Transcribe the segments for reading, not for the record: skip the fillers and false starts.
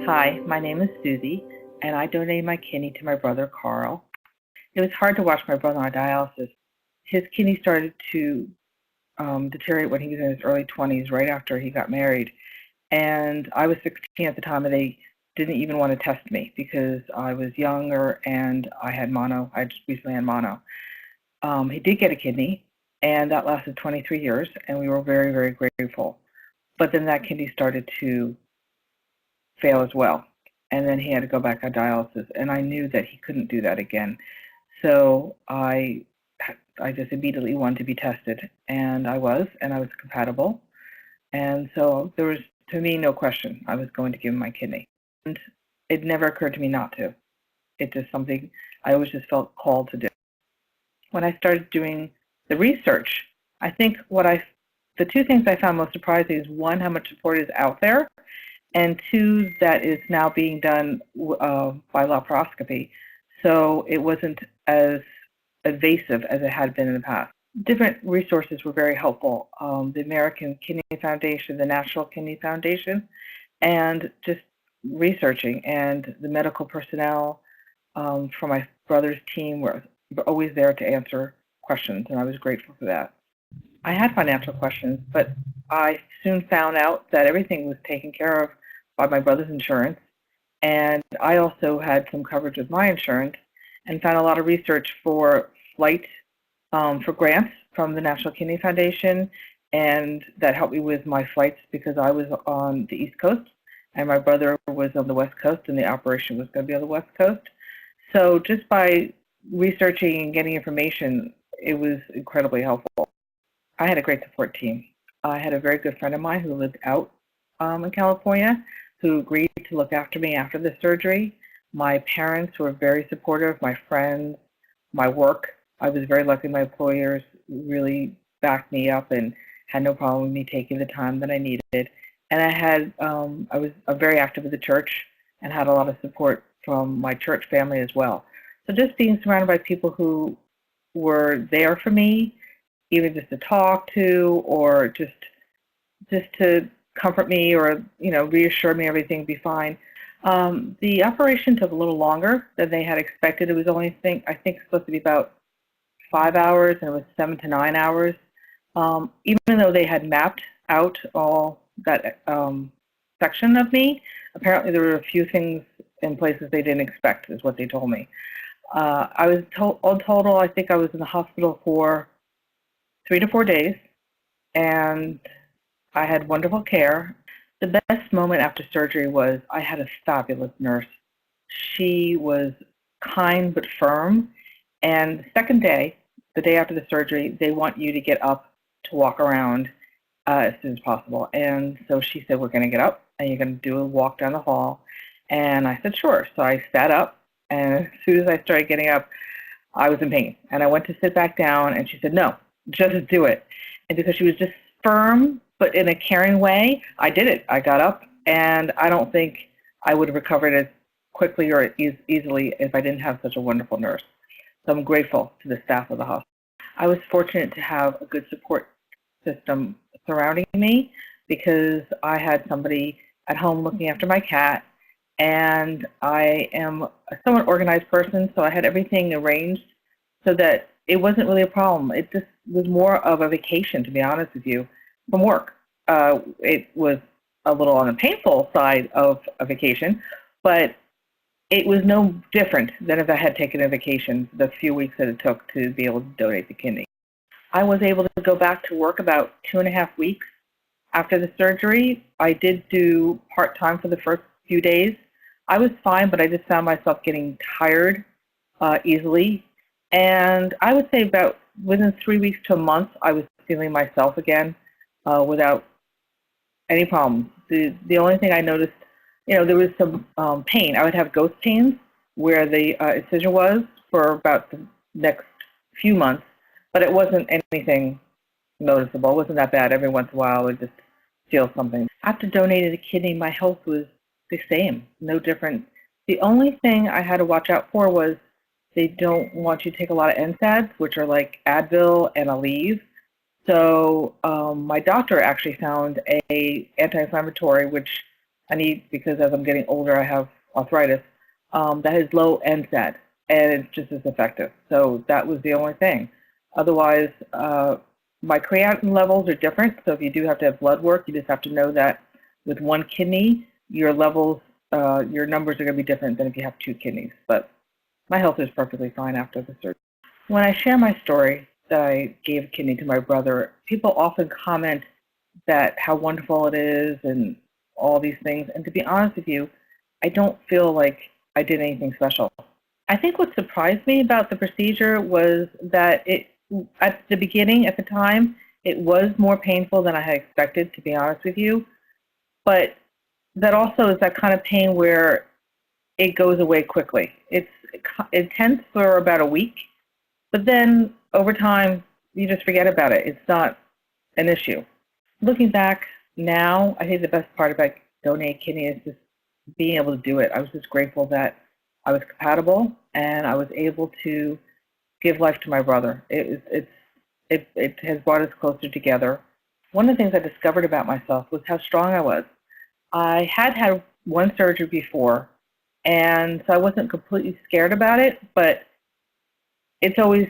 Hi, my name is Susie, and I donated my kidney to my brother Carl. It was hard to watch my brother on dialysis. His kidney started to deteriorate when he was in his early 20s, right after he got married. And I was 16 at the time, and they didn't even want to test me because I was younger and I had mono. I just recently had mono. He did get a kidney, and that lasted 23 years, and we were very, very grateful. But then that kidney started to fail as well. And then he had to go back on dialysis, and I knew that he couldn't do that again. So I just immediately wanted to be tested, and I was compatible. And so there was, to me, no question. I was going to give him my kidney. And it never occurred to me not to. It's just something I always just felt called to do. When I started doing the research, I think the two things I found most surprising is, one, how much support is out there, and two, that is now being done by laparoscopy. So it wasn't as invasive as it had been in the past. Different resources were very helpful. The American Kidney Foundation, the National Kidney Foundation, and just researching. And the medical personnel from my brother's team were always there to answer questions, and I was grateful for that. I had financial questions, but I soon found out that everything was taken care of by my brother's insurance, and I also had some coverage with my insurance, and found a lot of research for flight for grants from the National Kidney Foundation, and that helped me with my flights because I was on the East Coast and my brother was on the West Coast, and the operation was going to be on the West Coast. So just by researching and getting information, it was incredibly helpful. I had a great support team. I had a very good friend of mine who lived out in California, who agreed to look after me after the surgery. My parents were very supportive, my friends, my work. I was very lucky my employers really backed me up and had no problem with me taking the time that I needed. And I was very active with the church and had a lot of support from my church family as well. So just being surrounded by people who were there for me, even just to talk to, or just to comfort me, or reassure me everything would be fine. The operation took a little longer than they had expected. It was only I think supposed to be about 5 hours, and it was 7 to 9 hours. Even though they had mapped out all that section of me, apparently there were a few things in places they didn't expect, is what they told me. I was on total, I think I was in the hospital for 3 to 4 days, and I had wonderful care. The best moment after surgery was I had a fabulous nurse. She was kind but firm, and the second day, the day after the surgery, they want you to get up to walk around as soon as possible. And so she said, we're going to get up, and you're going to do a walk down the hall. And I said, sure. So I sat up, and as soon as I started getting up, I was in pain. And I went to sit back down, and she said, no, just do it. And because she was just firm, but in a caring way, I did it. I got up, and I don't think I would have recovered as quickly or easily if I didn't have such a wonderful nurse. So I'm grateful to the staff of the hospital. I was fortunate to have a good support system surrounding me because I had somebody at home looking after my cat, and I am a somewhat organized person, so I had everything arranged so that it wasn't really a problem. It just was more of a vacation, to be honest with you, from work. It was a little on the painful side of a vacation, but it was no different than if I had taken a vacation the few weeks that it took to be able to donate the kidney. I was able to go back to work about 2.5 weeks after the surgery. I did do part-time for the first few days. I was fine, but I just found myself getting tired easily. And I would say about within 3 weeks to a month, I was feeling myself again without any problems. The only thing I noticed, there was some pain. I would have ghost pains where the incision was for about the next few months, but it wasn't anything noticeable. It wasn't that bad. Every once in a while, I would just feel something. After donating the kidney, my health was the same, no different. The only thing I had to watch out for was they don't want you to take a lot of NSAIDs, which are like Advil and Aleve. So my doctor actually found a anti-inflammatory, which I need because as I'm getting older, I have arthritis, that has low NSAID, and it's just as effective. So that was the only thing. Otherwise, my creatinine levels are different. So if you do have to have blood work, you just have to know that with one kidney, your levels, your numbers are going to be different than if you have two kidneys. But my health is perfectly fine after the surgery. When I share my story that I gave a kidney to my brother, people often comment that how wonderful it is and all these things. And to be honest with you, I don't feel like I did anything special. I think what surprised me about the procedure was that at the beginning, at the time, it was more painful than I had expected, to be honest with you. But that also is that kind of pain where it goes away quickly. It's intense for about a week, but then over time, you just forget about it. It's not an issue. Looking back now, I think the best part about donating kidney is just being able to do it. I was just grateful that I was compatible and I was able to give life to my brother. It has brought us closer together. One of the things I discovered about myself was how strong I was. I had had one surgery before, and so I wasn't completely scared about it, but it's always,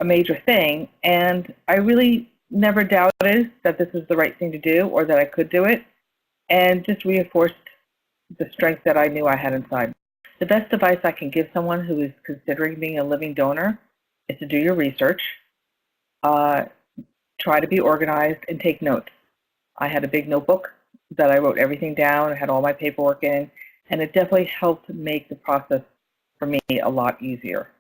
a major thing. And I really never doubted that this was the right thing to do or that I could do it, and just reinforced the strength that I knew I had inside. The best advice I can give someone who is considering being a living donor is to do your research, uh, try to be organized, and take notes. I had a big notebook that I wrote everything down, I had all my paperwork in, and it definitely helped make the process for me a lot easier.